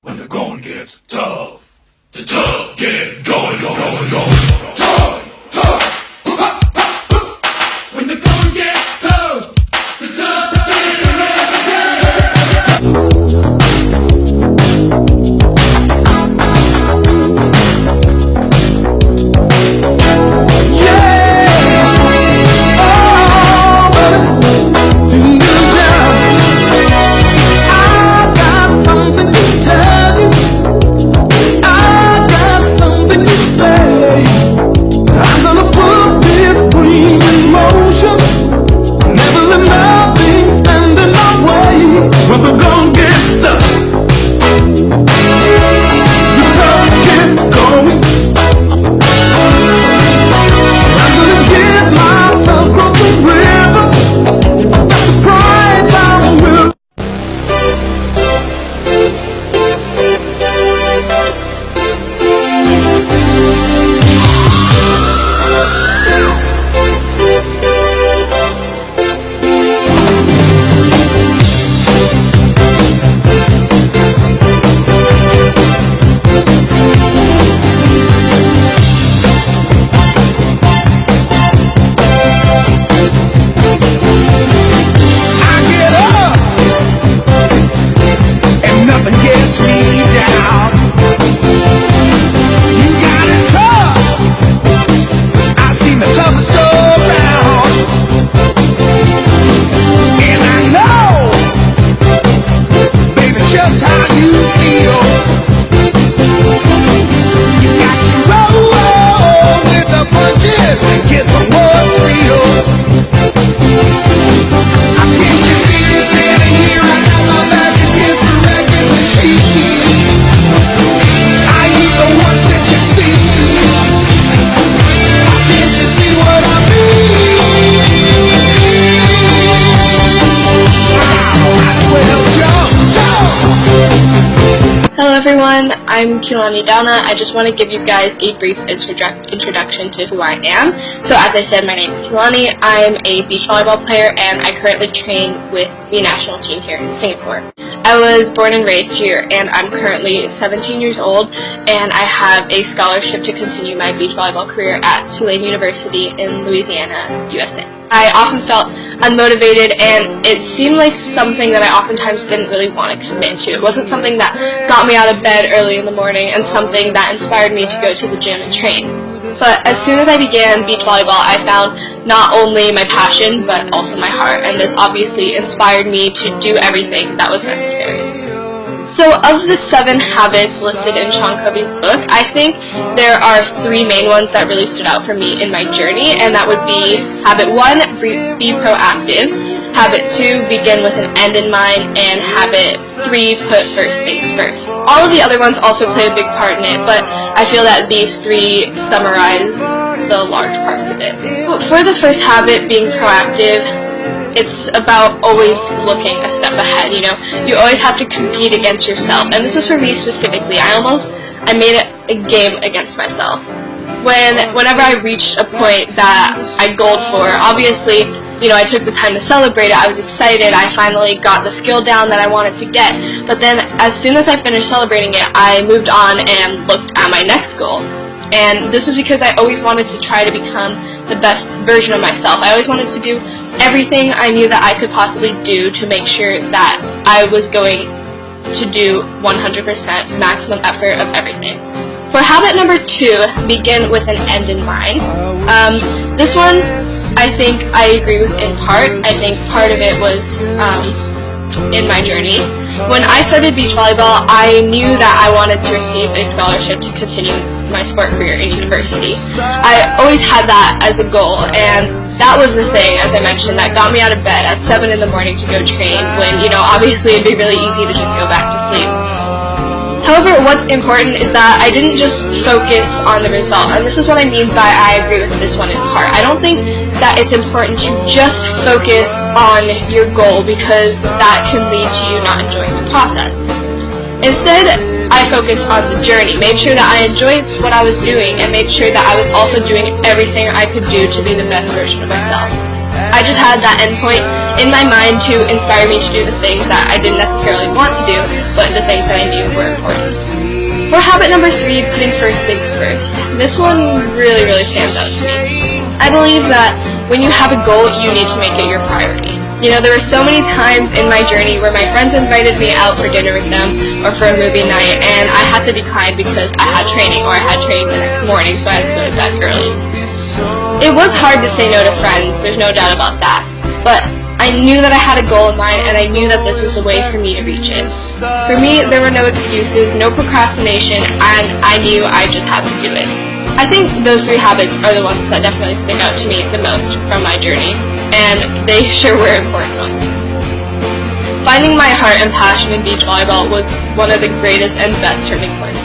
When the going gets tough, the tough get going, tough, tough. When the going gets tough, the tough get Hello everyone, I'm Kilane. I just want to give you guys a brief introduction to who I am. So as I said, my name is Kilane. I'm a beach volleyball player and I currently train with the national team here in Singapore. I was born and raised here and I'm currently 17 years old and I have a scholarship to continue my beach volleyball career at Tulane University in Louisiana, USA. I often felt unmotivated and it seemed like something that I oftentimes didn't really want to commit to. It wasn't something that got me out of bed early in the morning and something that inspired me to go to the gym and train. But as soon as I began beach volleyball, I found not only my passion but also my heart, and this obviously inspired me to do everything that was necessary. So of the 7 habits listed in Sean Covey's book, I think there are 3 main ones that really stood out for me in my journey, and that would be habit 1, be proactive, habit 2, begin with an end in mind, and habit 3, put first things first. All of the other ones also play a big part in it, but I feel that these 3 summarize the large parts of it. For the first habit, being proactive, it's about always looking a step ahead, you know. You always have to compete against yourself, and this was for me specifically. I made it a game against myself. Whenever I reached a point that I goaled for, obviously, you know, I took the time to celebrate it. I was excited. I finally got the skill down that I wanted to get. But then as soon as I finished celebrating it, I moved on and looked at my next goal. And this was because I always wanted to try to become the best version of myself. I always wanted to do everything I knew that I could possibly do to make sure that I was going to do 100% maximum effort of everything. For habit number 2, begin with an end in mind. This one, I think I agree with in part. I think part of it was in my journey. When I started beach volleyball, I knew that I wanted to receive a scholarship to continue my sport career in university. I always had that as a goal, and that was the thing, as I mentioned, that got me out of bed at 7 in the morning to go train when, you know, obviously it'd be really easy to just go back to sleep. However, what's important is that I didn't just focus on the result, and this is what I mean by I agree with this one in part. I don't think that it's important to just focus on your goal because that can lead to you not enjoying the process. Instead, I focused on the journey, made sure that I enjoyed what I was doing, and made sure that I was also doing everything I could do to be the best version of myself. I just had that endpoint in my mind to inspire me to do the things that I didn't necessarily want to do, but the things that I knew were important. For habit number 3, putting first things first. This one really stands out to me. I believe that when you have a goal, you need to make it your priority. You know, there were so many times in my journey where my friends invited me out for dinner with them or for a movie night, and I had to decline because I had training or I had training the next morning, so I had to go to bed early. It was hard to say no to friends, there's no doubt about that, but I knew that I had a goal in mind, and I knew that this was a way for me to reach it. For me, there were no excuses, no procrastination, and I knew I just had to do it. I think those 3 habits are the ones that definitely stick out to me the most from my journey, and they sure were important ones. Finding my heart and passion in beach volleyball was one of the greatest and best turning points